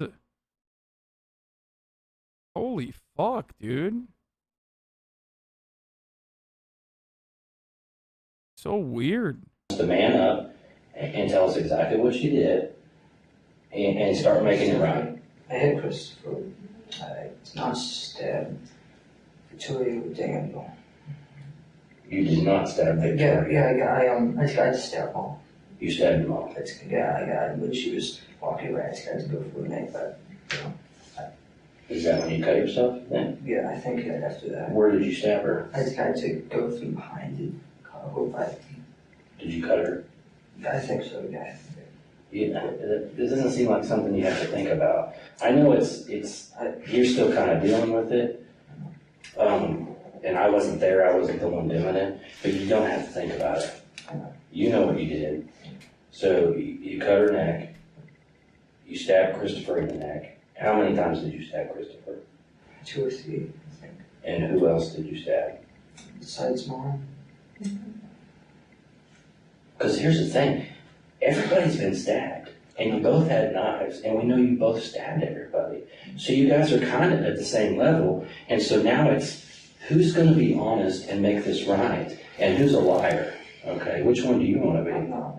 holy fuck, dude. So weird. The man up and tell us exactly what you did and start making it right. I hit Christopher. I not stabbed Victoria with Daniel. You did not stab Victoria. I tried to stab her. You stabbed your mom. When she was walking away, I tried to go for a neck, but, you know. Is that when you cut yourself then? Yeah, I think after that. Where did you stab her? I tried to go through behind it, cut her by. Did you cut her? I think so, yeah. Yeah, this doesn't seem like something you have to think about. I know you're still kind of dealing with it. And I wasn't there, I wasn't the one doing it, but you don't have to think about it. You know what you did. So you cut her neck, you stabbed Christopher in the neck. How many times did you stab Christopher? 2 or 3, I think. And who else did you stab? Besides mom. Because here's the thing, everybody's been stabbed, and you both had knives, and we know you both stabbed everybody. So you guys are kind of at the same level, and so now it's who's going to be honest and make this right, and who's a liar, okay? Which one do you want to be? I'm not.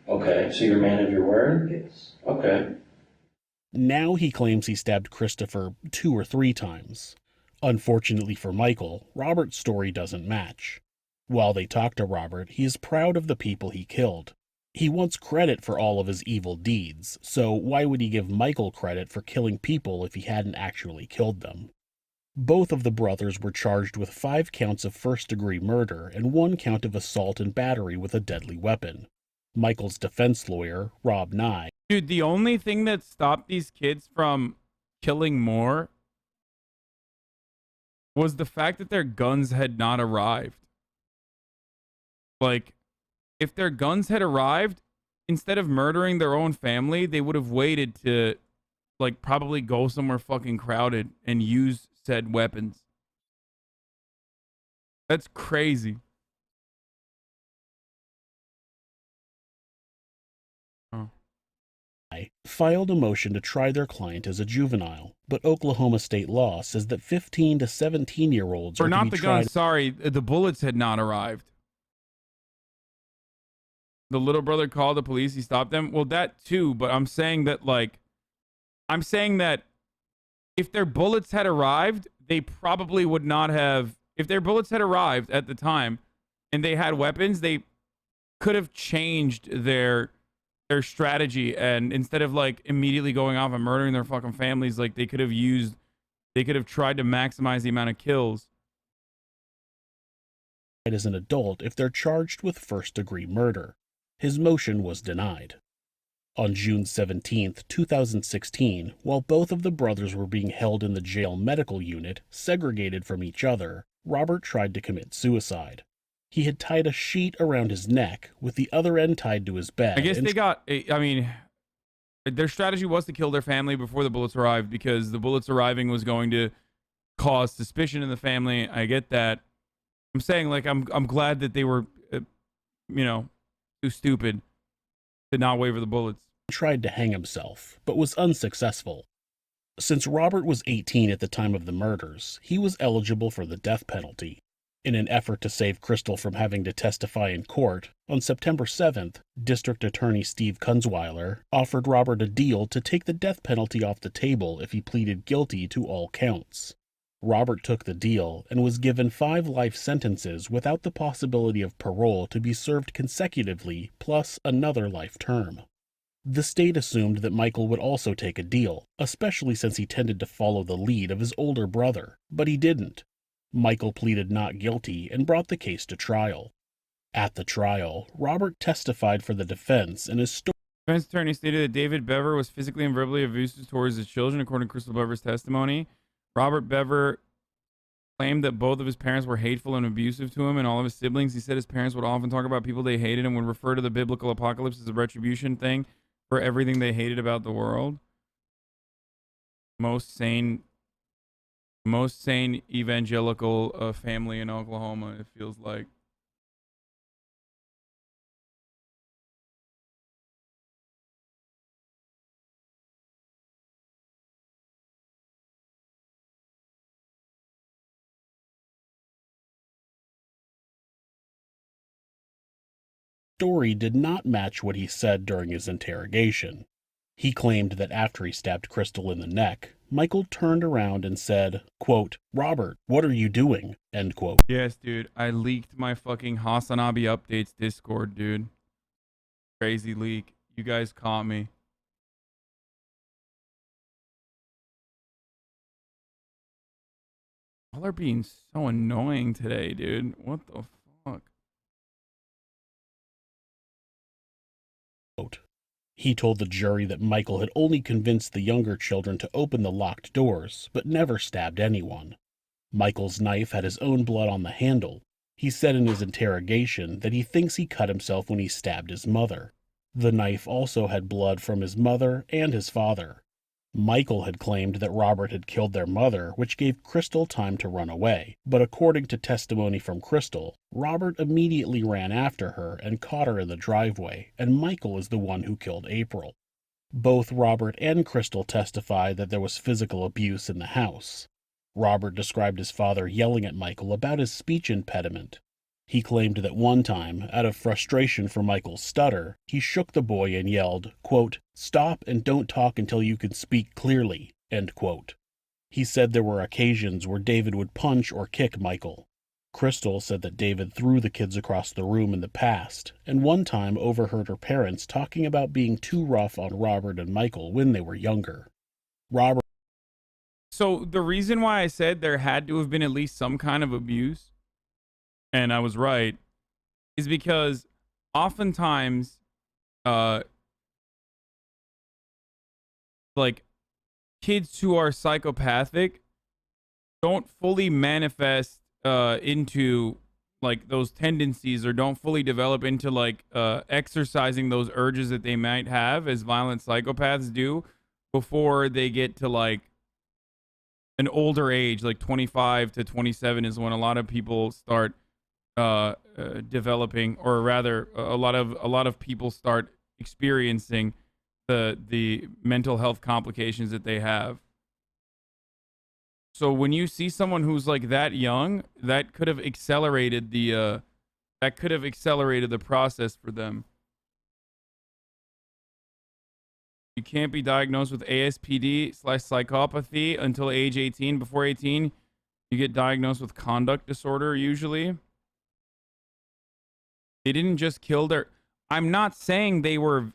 Okay, so you're a man of your word? Yes. Okay. Now he claims he stabbed Christopher 2 or 3 times. Unfortunately for Michael, Robert's story doesn't match. While they talk to Robert, he is proud of the people he killed. He wants credit for all of his evil deeds, so why would he give Michael credit for killing people if he hadn't actually killed them? Both of the brothers were charged with 5 counts of first-degree murder and 1 count of assault and battery with a deadly weapon. Michael's defense lawyer, Rob Nye. Dude, the only thing that stopped these kids from killing more was the fact that their guns had not arrived. Like, if their guns had arrived, instead of murdering their own family, they would have waited to, like, probably go somewhere fucking crowded and use said weapons. That's crazy. Oh. Filed a motion to try their client as a juvenile, but Oklahoma state law says that 15 to 17-year-olds Or are to not be the tried. guns, sorry, the bullets had not arrived. The little brother called the police, he stopped them. Well, that too, but I'm saying that, like, if their bullets had arrived, they probably would not have, if their bullets had arrived at the time and they had weapons, they could have changed their strategy, and instead of like immediately going off and murdering their fucking families, like they could have tried to maximize the amount of kills. As an adult if they're charged with first-degree murder. His motion was denied. On June 17, 2016, while both of the brothers were being held in the jail medical unit, segregated from each other, Robert tried to commit suicide. He had tied a sheet around his neck, with the other end tied to his bed. I guess their strategy was to kill their family before the bullets arrived, because the bullets arriving was going to cause suspicion in the family. I get that. I'm saying, like, I'm glad that they were, too stupid to not wait for the bullets. Tried to hang himself, but was unsuccessful. Since Robert was 18 at the time of the murders, he was eligible for the death penalty. In an effort to save Crystal from having to testify in court, on September 7th, District Attorney Steve Kunzweiler offered Robert a deal to take the death penalty off the table if he pleaded guilty to all counts. Robert took the deal and was given 5 life sentences without the possibility of parole to be served consecutively, plus another life term. The state assumed that Michael would also take a deal, especially since he tended to follow the lead of his older brother, but he didn't. Michael pleaded not guilty and brought the case to trial. At the trial, Robert testified for the defense, and his story. Defense attorney stated that David Bever was physically and verbally abusive towards his children, according to Crystal Bever's testimony. Robert Bever claimed that both of his parents were hateful and abusive to him and all of his siblings. He said his parents would often talk about people they hated and would refer to the biblical apocalypse as a retribution thing for everything they hated about the world. Most sane evangelical family in Oklahoma, it feels like. Story did not match what he said during his interrogation. He claimed that after he stabbed Crystal in the neck, Michael turned around and said, quote, "Robert, what are you doing?" End quote. Yes, dude. I leaked my fucking Hasanabi updates Discord, dude. Crazy leak. You guys caught me. Y'all are being so annoying today, dude. What the fuck? He told the jury that Michael had only convinced the younger children to open the locked doors, but never stabbed anyone. Michael's knife had his own blood on the handle. He said in his interrogation that he thinks he cut himself when he stabbed his mother. The knife also had blood from his mother and his father. Michael had claimed that Robert had killed their mother, which gave Crystal time to run away, but according to testimony from Crystal, Robert immediately ran after her and caught her in the driveway, and Michael is the one who killed April. Both Robert and Crystal testified that there was physical abuse in the house. Robert described his father yelling at Michael about his speech impediment. He claimed that one time, out of frustration for Michael's stutter, he shook the boy and yelled, quote, "Stop and don't talk until you can speak clearly," end quote. He said there were occasions where David would punch or kick Michael. Crystal said that David threw the kids across the room in the past, and one time overheard her parents talking about being too rough on Robert and Michael when they were younger. So the reason why I said there had to have been at least some kind of abuse, and I was right, is because oftentimes, like, kids who are psychopathic don't fully manifest into like those tendencies or don't fully develop into like exercising those urges that they might have as violent psychopaths do before they get to like an older age, like 25 to 27 is when a lot of people start developing, or rather a lot of people start experiencing the mental health complications that they have. So when you see someone who's like that young, that could have accelerated the process for them. You can't be diagnosed with ASPD/psychopathy until age 18. Before 18, you get diagnosed with conduct disorder usually. They didn't just kill their... I'm not saying they were...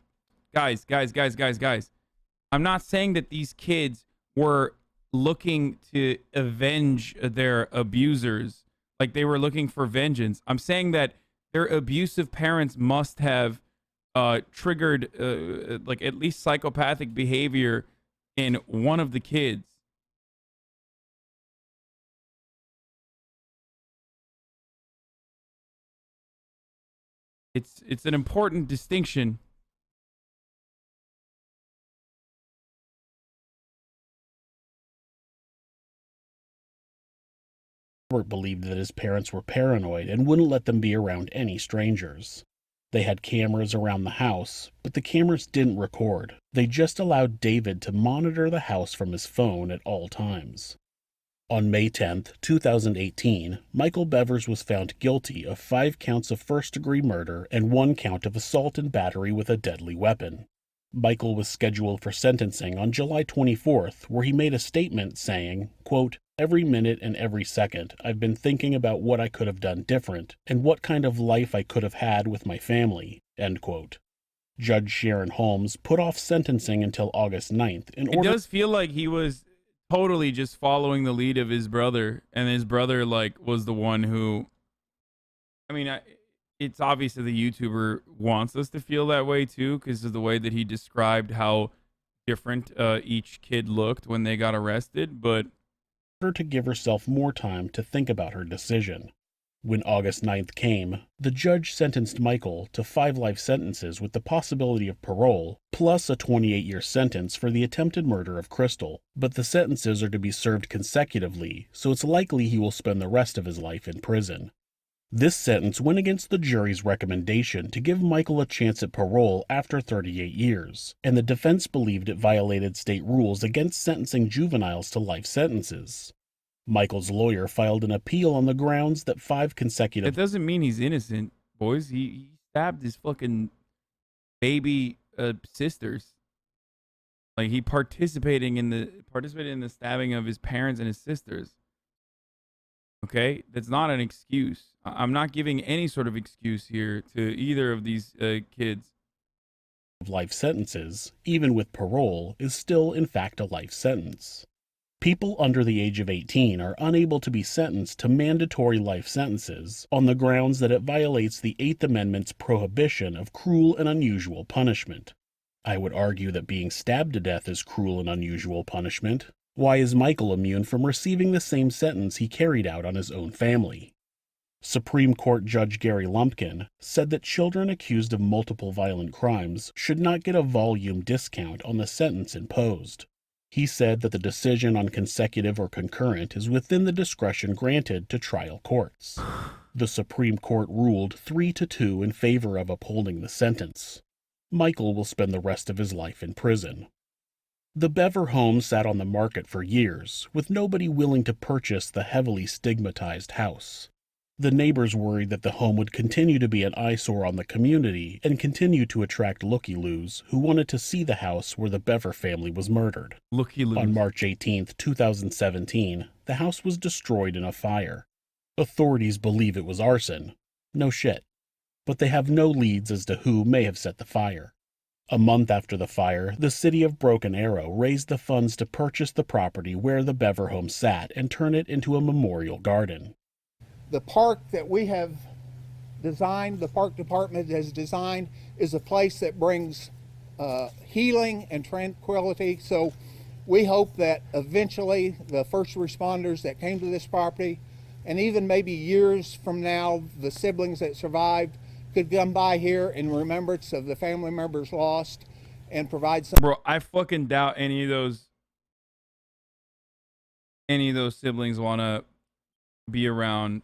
Guys. I'm not saying that these kids were looking to avenge their abusers, like they were looking for vengeance. I'm saying that their abusive parents must have triggered like at least psychopathic behavior in one of the kids. It's an important distinction. Robert believed that his parents were paranoid and wouldn't let them be around any strangers. They had cameras around the house, but the cameras didn't record. They just allowed David to monitor the house from his phone at all times. On May 10, 2018, Michael Bevers was found guilty of 5 counts of first-degree murder and 1 count of assault and battery with a deadly weapon. Michael was scheduled for sentencing on July 24th, where he made a statement saying, quote, "Every minute and every second, I've been thinking about what I could have done different and what kind of life I could have had with my family," end quote. Judge Sharon Holmes put off sentencing until August 9th in order... It does feel like he was totally just following the lead of his brother, and his brother like was the one who... I mean, it's obvious that the YouTuber wants us to feel that way too, because of the way that he described how different each kid looked when they got arrested, but... to give herself more time to think about her decision. When August 9th came, the judge sentenced Michael to 5 life sentences with the possibility of parole, plus a 28-year sentence for the attempted murder of Crystal, but the sentences are to be served consecutively, so it's likely he will spend the rest of his life in prison. This sentence went against the jury's recommendation to give Michael a chance at parole after 38 years, and the defense believed it violated state rules against sentencing juveniles to life sentences. Michael's lawyer filed an appeal on the grounds that 5 consecutive... That doesn't mean he's innocent, boys. He stabbed his fucking baby sisters. Like, he participated in the stabbing of his parents and his sisters. Okay? That's not an excuse. I'm not giving any sort of excuse here to either of these kids. Life sentences, even with parole, is still in fact a life sentence. People under the age of 18 are unable to be sentenced to mandatory life sentences on the grounds that it violates the 8th Amendment's prohibition of cruel and unusual punishment. I would argue that being stabbed to death is cruel and unusual punishment. Why is Michael immune from receiving the same sentence he carried out on his own family? Supreme Court Judge Gary Lumpkin said that children accused of multiple violent crimes should not get a volume discount on the sentence imposed. He said that the decision on consecutive or concurrent is within the discretion granted to trial courts. The Supreme Court ruled 3-2 in favor of upholding the sentence. Michael will spend the rest of his life in prison. The Bever home sat on the market for years, with nobody willing to purchase the heavily stigmatized house. The neighbors worried that the home would continue to be an eyesore on the community and continue to attract looky-loos who wanted to see the house where the Bever family was murdered. Looky-loos. On March 18, 2017, the house was destroyed in a fire. Authorities believe it was arson. No shit. But they have no leads as to who may have set the fire. A month after the fire, the city of Broken Arrow raised the funds to purchase the property where the Bever home sat and turn it into a memorial garden. The park that we have designed, the park department has designed, is a place that brings healing and tranquility. So we hope that eventually the first responders that came to this property and even maybe years from now, the siblings that survived could come by here in remembrance of the family members lost and provide some. Bro, I fucking doubt any of those siblings want to be around.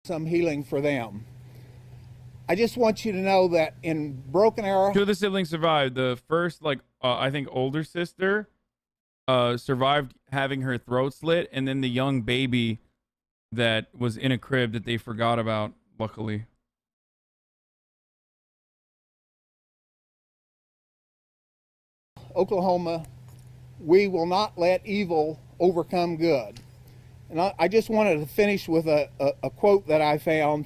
Some healing for them. I just want you to know that in Broken Arrow, 2 of the siblings survived. The first, like, I think older sister survived having her throat slit, and then the young baby that was in a crib that they forgot about, luckily. Oklahoma, we will not let evil overcome good. And I just wanted to finish with a quote that I found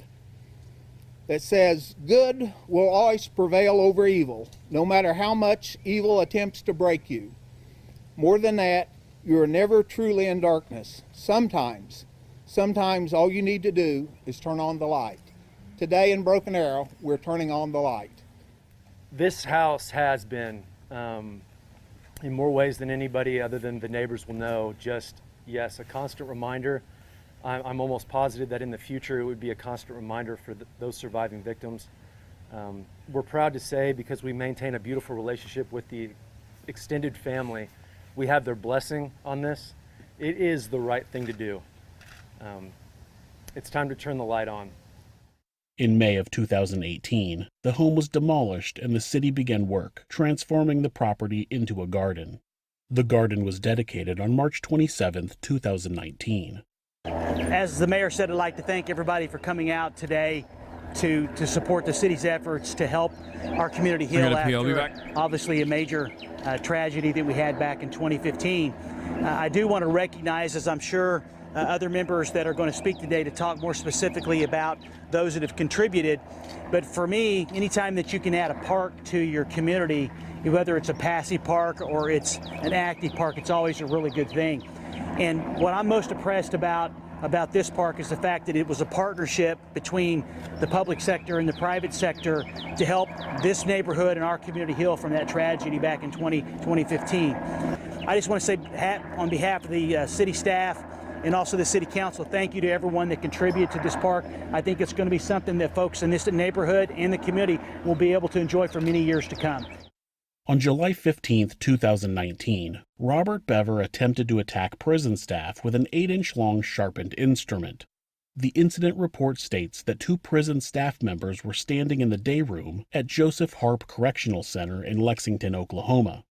that says, good will always prevail over evil, no matter how much evil attempts to break you. More than that, you are never truly in darkness. Sometimes all you need to do is turn on the light. Today in Broken Arrow, we're turning on the light. This house has been, in more ways than anybody other than the neighbors will know, just, yes, a constant reminder. I'm almost positive that in the future it would be a constant reminder for those surviving victims. We're proud to say, because we maintain a beautiful relationship with the extended family, we have their blessing on this. It is the right thing to do. It's time to turn the light on. In May of 2018, the home was demolished and the city began work, transforming the property into a garden. The garden was dedicated on March 27, 2019. As the mayor said, I'd like to thank everybody for coming out today to support the city's efforts to help our community heal after obviously a major tragedy that we had back in 2015. I do want to recognize, as I'm sure other members that are going to speak today, to talk more specifically about those that have contributed. But for me, anytime that you can add a park to your community, whether it's a passive park or it's an active park, it's always a really good thing. And what I'm most impressed about this park is the fact that it was a partnership between the public sector and the private sector to help this neighborhood and our community heal from that tragedy back in 2015. I just want to say, on behalf of the city staff and also the city council, thank you to everyone that contributed to this park. I think it's going to be something that folks in this neighborhood and the community will be able to enjoy for many years to come. On July 15, 2019, Robert Bever attempted to attack prison staff with an 8-inch long sharpened instrument. The incident report states that 2 prison staff members were standing in the day room at Joseph Harp Correctional Center in Lexington, Oklahoma.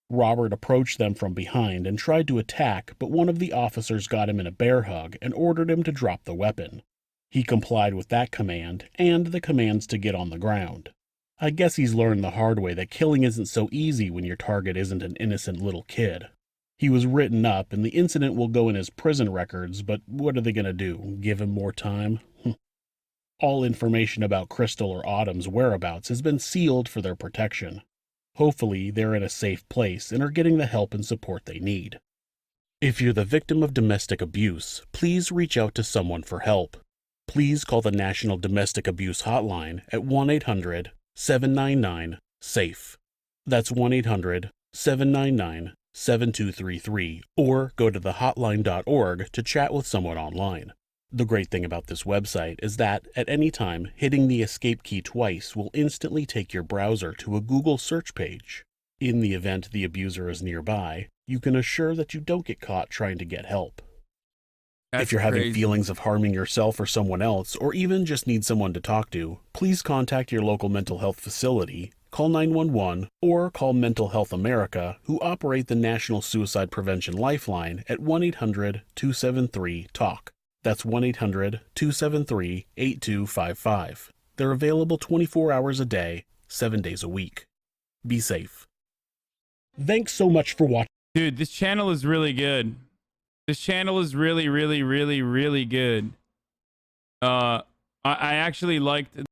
Robert approached them from behind and tried to attack, but one of the officers got him in a bear hug and ordered him to drop the weapon. He complied with that command and the commands to get on the ground. I guess he's learned the hard way that killing isn't so easy when your target isn't an innocent little kid. He was written up and the incident will go in his prison records, but what are they going to do, give him more time? All information about Crystal or Autumn's whereabouts has been sealed for their protection. Hopefully they're in a safe place and are getting the help and support they need. If you're the victim of domestic abuse, please reach out to someone for help. Please call the National Domestic Abuse Hotline at 1-800-799-SAFE. That's 1-800-799-7233, or go to thehotline.org to chat with someone online. The great thing about this website is that, at any time, hitting the escape key twice will instantly take your browser to a Google search page. In the event the abuser is nearby, you can assure that you don't get caught trying to get help. If you're having feelings of harming yourself or someone else, or even just need someone to talk to, please contact your local mental health facility, call 911, or call Mental Health America, who operate the National Suicide Prevention Lifeline at 1-800-273-TALK. That's 1-800-273-8255. They're available 24 hours a day, 7 days a week. Be safe. Thanks so much for watching. Dude, this channel is really good. This channel is really, really, really, really good. I actually liked